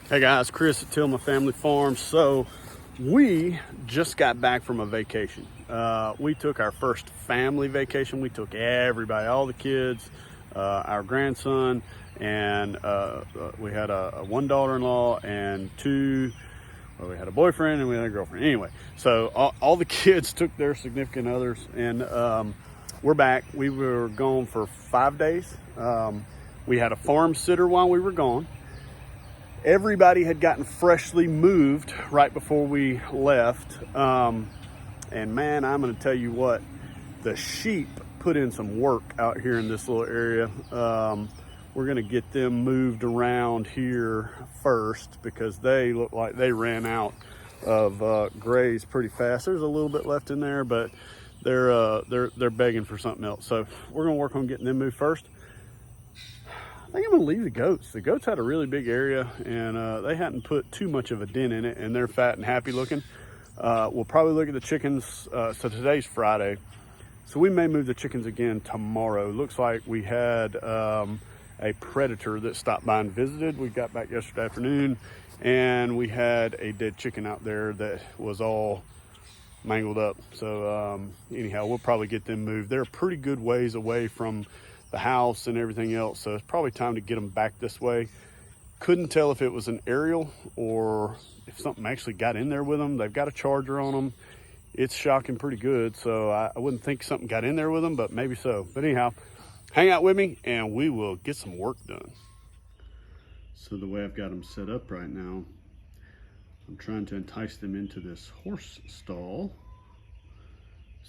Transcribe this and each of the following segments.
Hey guys, Chris at Tillman Family Farm. So we just got back from a vacation. We took our first family vacation. We took everybody, all the kids, our grandson, and we had a one daughter-in-law and we had a boyfriend and we had a girlfriend. Anyway, so all the kids took their significant others, and we're back. We were gone for 5 days. We had a farm sitter while we were gone. Everybody had gotten freshly moved right before we left. And man, I'm going to tell you what, the sheep put in some work out here in this little area. We're going to get them moved around here first because they look like they ran out of graze pretty fast. There's a little bit left in there, but they're begging for something else. So we're going to work on getting them moved first. I think I'm gonna leave the goats. The goats had a really big area, and they hadn't put too much of a dent in it, and they're fat and happy looking. We'll probably look at the chickens. So today's Friday, so we may move the chickens again tomorrow. Looks like we had a predator that stopped by and visited. We got back yesterday afternoon, and we had a dead chicken out there that was all mangled up. So anyhow, we'll probably get them moved. They're a pretty good ways away from the house and everything else, so it's probably time to get them back this way. Couldn't tell if it was an aerial or if something actually got in there with them. They've got a charger on them. It's shocking pretty good, so I wouldn't think something got in there with them, but maybe so. But anyhow, hang out with me and we will get some work done. So the way I've got them set up right now, I'm trying to entice them into this horse stall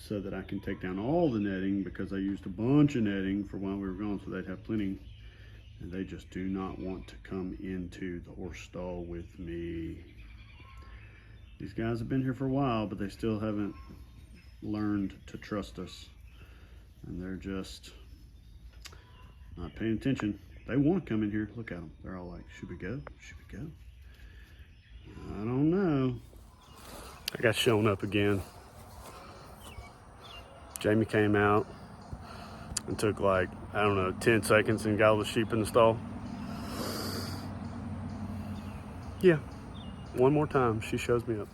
so that I can take down all the netting, because I used a bunch of netting for while we were gone, so they'd have plenty. And they just do not want to come into the horse stall with me. These guys have been here for a while, but they still haven't learned to trust us. And they're just not paying attention. They want to come in here. Look at them. They're all like, should we go? Should we go? I don't know. I got shown up again. Jamie came out and took like, I don't know, 10 seconds and got all the sheep in the stall. Yeah, one more time, she shows me up.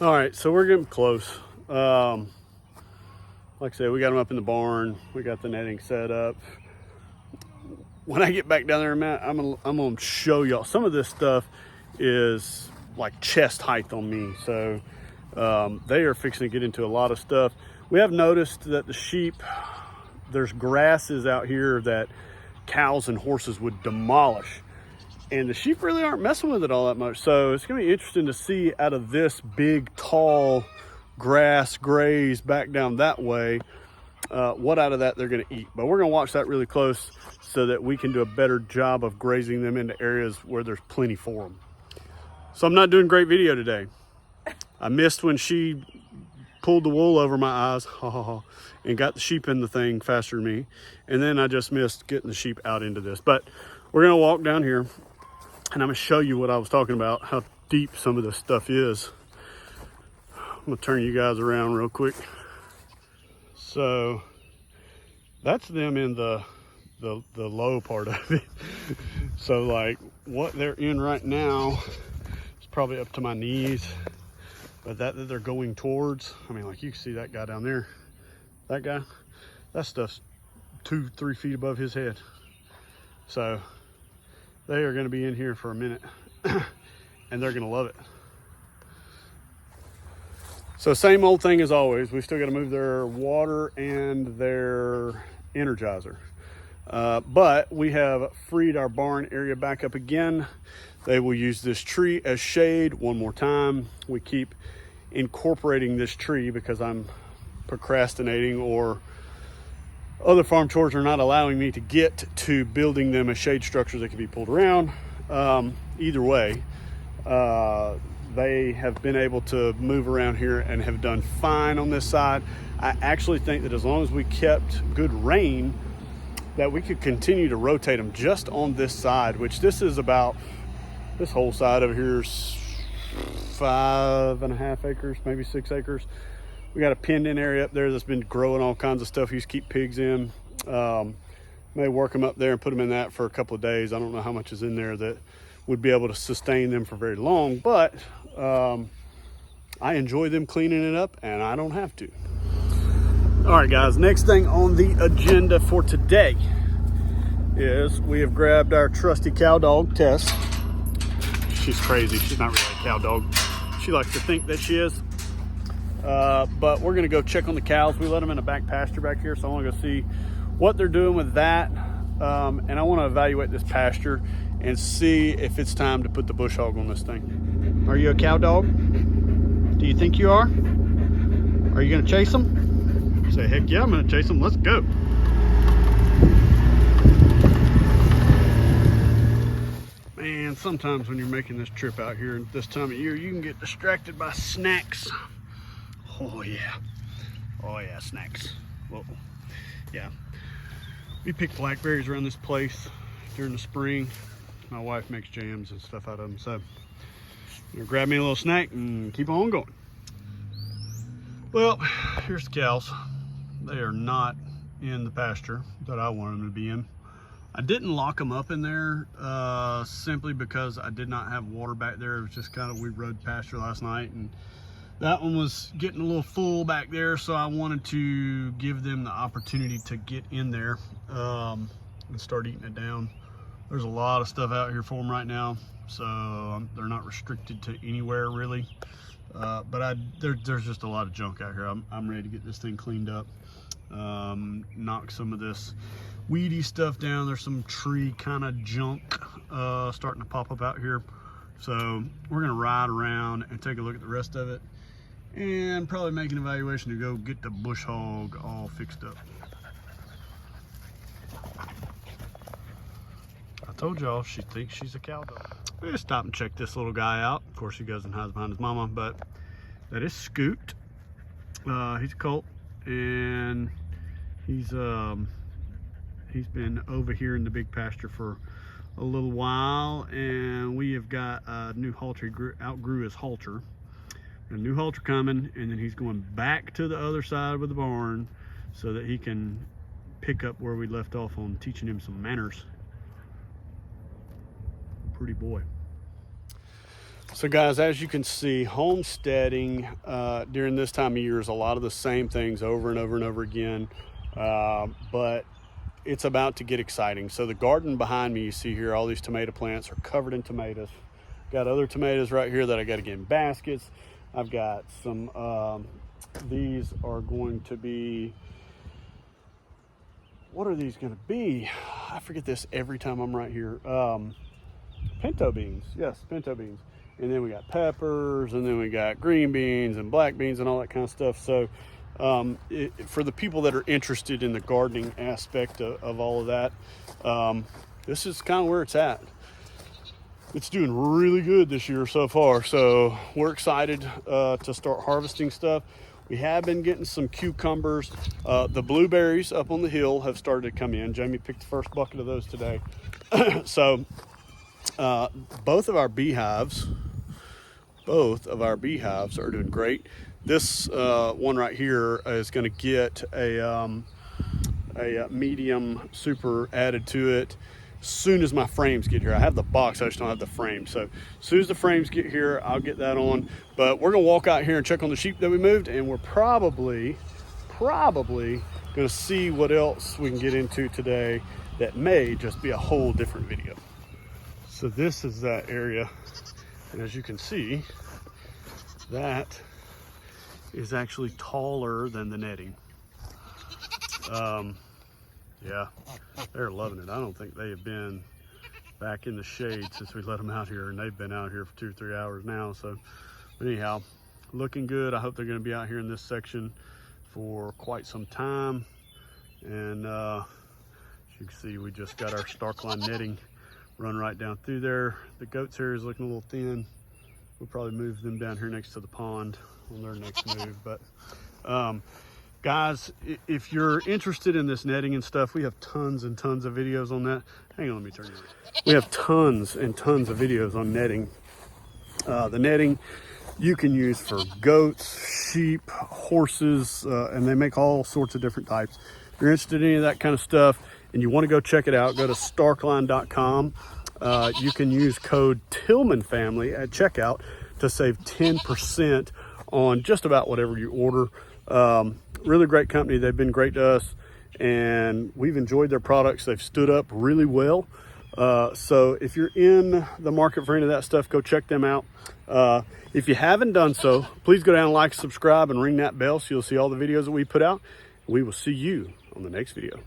All right, so we're getting close. Like I said, we got them up in the barn. We got the netting set up. When I get back down there, Matt, I'm gonna show y'all. Some of this stuff is like chest height on me. So they are fixing to get into a lot of stuff. We have noticed that the sheep, there's grasses out here that cows and horses would demolish, and the sheep really aren't messing with it all that much. So it's gonna be interesting to see out of this big, tall grass graze back down that way, what out of that they're gonna eat. But we're gonna watch that really close so that we can do a better job of grazing them into areas where there's plenty for them. So I'm not doing great video today. I missed when she pulled the wool over my eyes, and got the sheep in the thing faster than me. And then I just missed getting the sheep out into this. But we're gonna walk down here and I'm gonna show you what I was talking about, how deep some of this stuff is. I'm gonna turn you guys around real quick. So that's them in the low part of it. So like what they're in right now is probably up to my knees. But that they're going towards, I mean, like you can see that guy down there, that guy, that stuff's 2-3 feet above his head. So they are gonna be in here for a minute and they're gonna love it. So same old thing as always, we still gotta move their water and their energizer. But we have freed our barn area back up again. They will use this tree as shade one more time. We keep incorporating this tree because I'm procrastinating, or other farm chores are not allowing me to get to building them a shade structure that can be pulled around. Either way, they have been able to move around here and have done fine on this side. I actually think that as long as we kept good rain, that we could continue to rotate them just on this side, which this is about, this whole side over here is 5.5 acres, maybe 6 acres. We got a penned in area up there that's been growing all kinds of stuff. We used to keep pigs in. May work them up there and put them in that for a couple of days. I don't know how much is in there that would be able to sustain them for very long, but I enjoy them cleaning it up and I don't have to. All right, guys, next thing on the agenda for today is we have grabbed our trusty cow dog, Tess. She's crazy. She's not really a cow dog. She likes to think that she is. But we're gonna go check on the cows. We let them in a back pasture back here, so I wanna go see what they're doing with that. And I wanna evaluate this pasture and see if it's time to put the bush hog on this thing. Are you a cow dog? Do you think you are? Are you gonna chase them? Say, heck yeah, I'm gonna chase them. Let's go. Man, sometimes when you're making this trip out here this time of year, you can get distracted by snacks. Oh yeah. Oh yeah, snacks. Whoa. Yeah. We pick blackberries around this place during the spring. My wife makes jams and stuff out of them. So I'm gonna grab me a little snack and keep on going. Well, here's the cows. They are not in the pasture that I wanted them to be in. I didn't lock them up in there simply because I did not have water back there. It was just kind of, we rode pasture last night and that one was getting a little full back there. So I wanted to give them the opportunity to get in there and start eating it down. There's a lot of stuff out here for them right now. So they're not restricted to anywhere really. But there's just a lot of junk out here. I'm ready to get this thing cleaned up. Knock some of this weedy stuff down. There's some tree kind of junk starting to pop up out here. So we're gonna ride around and take a look at the rest of it and probably make an evaluation to go get the bush hog all fixed up. I told y'all she thinks she's a cow dog. We just stop and check this little guy out. Of course he goes and hides behind his mama, but that is Scoot. He's a colt and he's been over here in the big pasture for a little while, and we have got a new halter. He outgrew his halter. A new halter coming, and then he's going back to the other side of the barn so that he can pick up where we left off on teaching him some manners. Pretty boy. So guys, as you can see, homesteading during this time of year is a lot of the same things over and over and over again, but it's about to get exciting. So the garden behind me, you see here, all these tomato plants are covered in tomatoes. Got other tomatoes right here that I got to get in baskets. I've got some, these are going to be, what are these going to be? I forget this every time I'm right here. Pinto beans, yes, pinto beans. And then we got peppers, and then we got green beans and black beans and all that kind of stuff. So for the people that are interested in the gardening aspect of all of that, this is kind of where it's at. It's doing really good this year so far. So we're excited to start harvesting stuff. We have been getting some cucumbers. The blueberries up on the hill have started to come in. Jamie picked the first bucket of those today. So both of our beehives are doing great. This one right here is going to get a medium super added to it as soon as my frames get here. I have the box, I just don't have the frame. So as soon as the frames get here, I'll get that on. But we're gonna walk out here and check on the sheep that we moved, and we're probably gonna see what else we can get into today that may just be a whole different video. So this is that area, and as you can see, that is actually taller than the netting. Yeah, they're loving it. I don't think they have been back in the shade since we let them out here, and they've been out here for 2 or 3 hours now. So anyhow, looking good. I hope they're going to be out here in this section for quite some time. And as you can see, we just got our stark line netting run right down through there. The goats here is looking a little thin. We'll probably move them down here next to the pond on their next move. But guys, if you're interested in this netting and stuff, we have tons and tons of videos on that. Hang on, let me turn you around. We have tons and tons of videos on netting. The netting you can use for goats, sheep, horses, and they make all sorts of different types. If you're interested in any of that kind of stuff and you want to go check it out, go to starkline.com. you can use code Tillman Family at checkout to save 10% on just about whatever you order. Really great company. They've been great to us, and we've enjoyed their products. They've stood up really well. So if you're in the market for any of that stuff, go check them out. If you haven't done so, please go down and like, subscribe, and ring that bell so you'll see all the videos that we put out. We will see you on the next video.